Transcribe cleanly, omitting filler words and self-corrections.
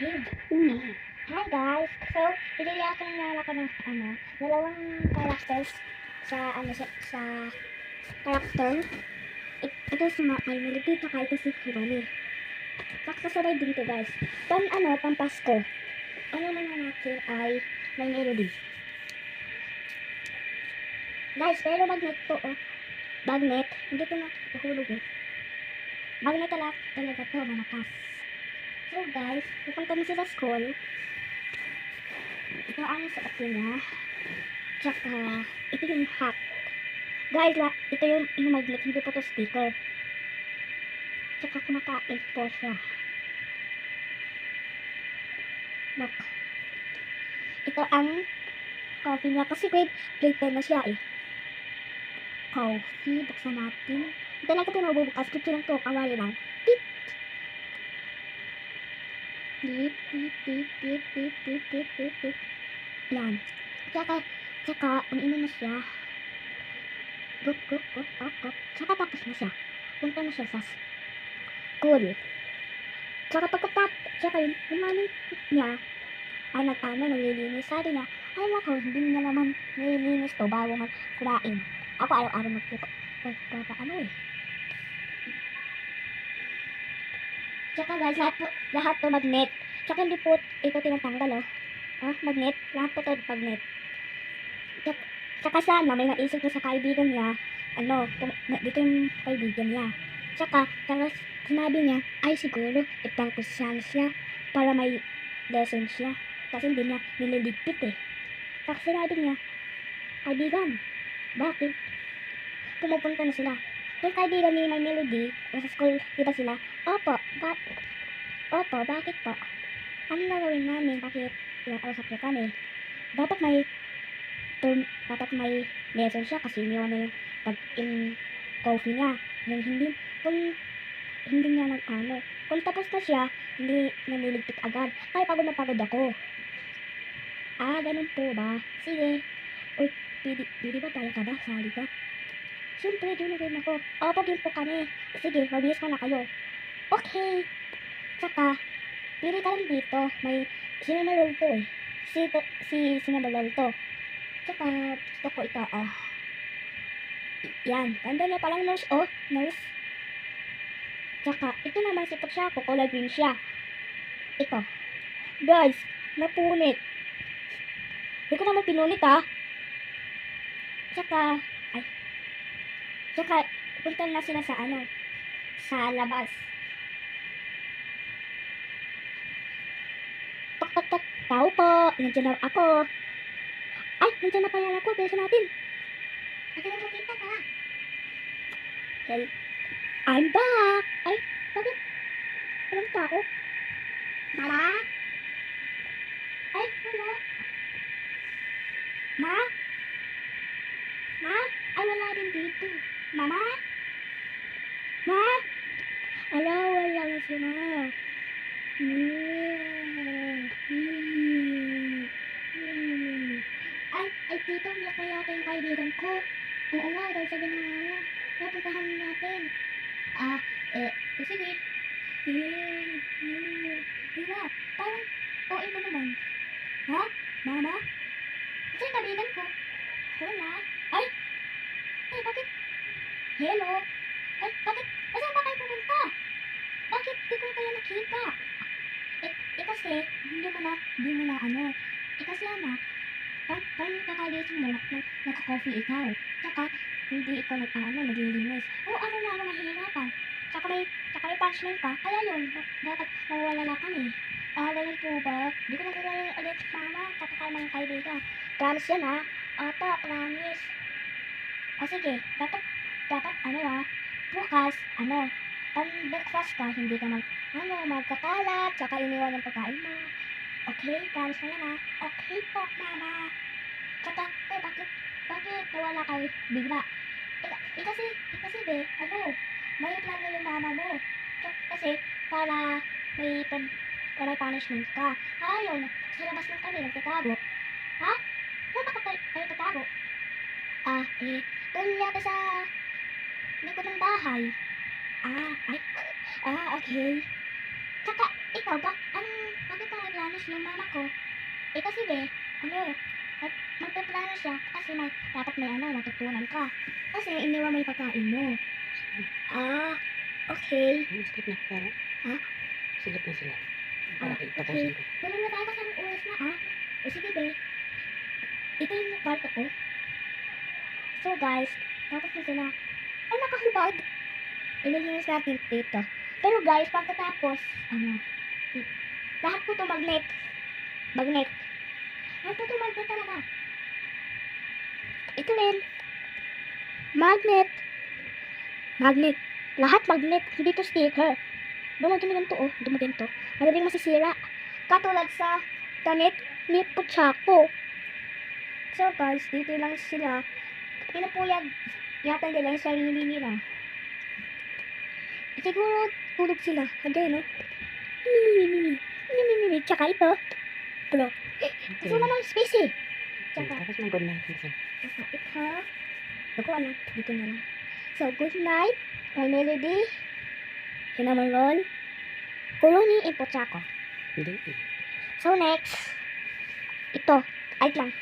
Hi guys! So, i-react na ako ng dalawang characters sa character. Ito si My Melody, tsaka ito si Hiromi. Kakasabay din to guys. Pang Pasko. Ano naman natin ay My Melody. Guys, pero magnet to oh. Bagnet. Hindi to nakuhulog eh. Bagnet talaga to, malakas. So guys, pupunta na sila school. Ito ang suot niya. Tsaka, ito yung hat. Guys, ito yung magnet, hindi po to sticker. Tsaka kumakain po siya. Look. Ito ang coffee niya. Kasi grade 10 na siya eh. Coffee, buksan natin. Ito lang ito nabubukas. Clip lang to, kawali lang. Tip! Tip, tip, tip, tip, tip, tip, tip, tip, tip. Yan. Tsaka, umiinom na siya. Gup, gup, gup, gup, gup. Tsaka tapos na siya. Punta na siya sa school. Tsaka tsaka yung mami niya, ay naglilinis. Sabi niya, ay nako, hindi niya naman nililinis to bago magkumain. Ako araw-araw ano eh. Tsaka guys, lahat to magnet. Tsaka hindi po ito tinatanggal oh. Magnet, lahat po to magnet. Tsaka sana may naisip na sa kaibigan niya, dito yung kaibigan niya. Tsaka sinabi niya, ay siguro, ipangkos siya para may lesson siya. Kasi hindi niya nililigpit eh. Tsaka sinabi niya, kaibigan, bakit? Pumupunta na sila. Yung kaibigan ni My Melody, nasa school, di ba sila? Opo, bakit po? Ano gagawin namin? Bakit usap niyo kami? Dapat may lesson siya kasi iniwan na yung coffee niya. Kung hindi niya kung tapos na siya, hindi naniligpit agad. Ay, pagod na pagod ako. Ganun po ba? Sige. Uy, pwede ba tayo ka ba? Sali ka? Siyempre, game ako. Opo, game po kami. Sige, mabilis ka na kayo. Okay. Tsaka, pili ka lang dito. May sinunalol to eh. Si sinunalol to. Tsaka, gusto ko ito, oh. Yan. Ganda niya palang nose, oh. Nose. Tsaka, ito naman si Pochako. Color green siya. Ito. Guys, napunit. Hindi ko naman pinunit, ha. Tsaka, punta na sila sa labas. Tok. Tao po. Nandiyan na ako. Ay, nandiyan na pala ako. Beso natin. Nandiyan na kita ka. Hey, I'm back. Ay, bakit? Walang tao. Mama? Ay, wala. Ma? Ay, wala din dito. Mama? Ma? Ala, wala na si Ma. Ay, tito, umiyak na yata yung kaibigan ko. Oo nga, dahil sabi ng mama. Napuntahan natin. Sige. Diba? Parang, OA mo naman. Ha? Mama? Kasi yung kaibigan ko. Wala. Ay, bakit? Hello? Ay, bakit? Saan ba kayo pumunta? Bakit di ko kayo nakita? Kasi, hindi mo na kasi anak, paano kakagising mo naka-coffee ikaw? Tsaka, hindi ikaw naglilinis. Oo, na ako mahihirapan. Tsaka may punchline pa. Kaya yun, dapat nawawala na kami. Ganun po ba? Di ko nagawala ulit, mama. Kakakain ng kaibigan. Promise yan ha? Opo, promise. Sige, dapat, bukas, pang-breakfast ka, hindi ka magkakalat, tsaka iniwan yung pagkain mo. Okay, promise mo yan ha? Okay po, mama. Tsaka, bakit nawala kayo bigla? Kasi be, may plano yung mama mo. Kasi, para may punishment ka. Ayun, sa labas lang kami, nagtatago. Ha? Saan ba kayo tatago? Doon yata sa likod ng bahay. Okay. Tsaka, ikaw ba? Bakit ka Tapos yung mama ko, kasi magpaplano siya kasi dapat may matutunan ka. Kasi iniwan mo yung pagkain mo. Ah, okay. Skip na, pero. Ha? Silip na sila. Okay. Tapusin ko. Tulong na tayo kasi ang oras na O sige be. Ito yung kwarto ko. So guys, tapos na sila. Nakahubad. Ililinis natin dito. Pero guys, pagkatapos, lahat po to magnet. Magnet. Lahat po to magnet talaga. Ito rin. Magnet. Magnet. Lahat magnet. Hindi to sticker. Dumagin ganito dumagin to. Madaling masisira. Katulad sa damit ni Puchako. So guys, dito lang sila. Pinapuyag yata nila yung sarili nila. Siguro tulog sila. Again, no? Tsaka ito. Bro. Gusto naman space Tsaka. Tapos mag-good night. Tsaka ito. Ako dito na lang. So, good night. My melody. Cinnamon roll. Kuluni Ipochako. Hindi. So, next. Ito. Ay lang.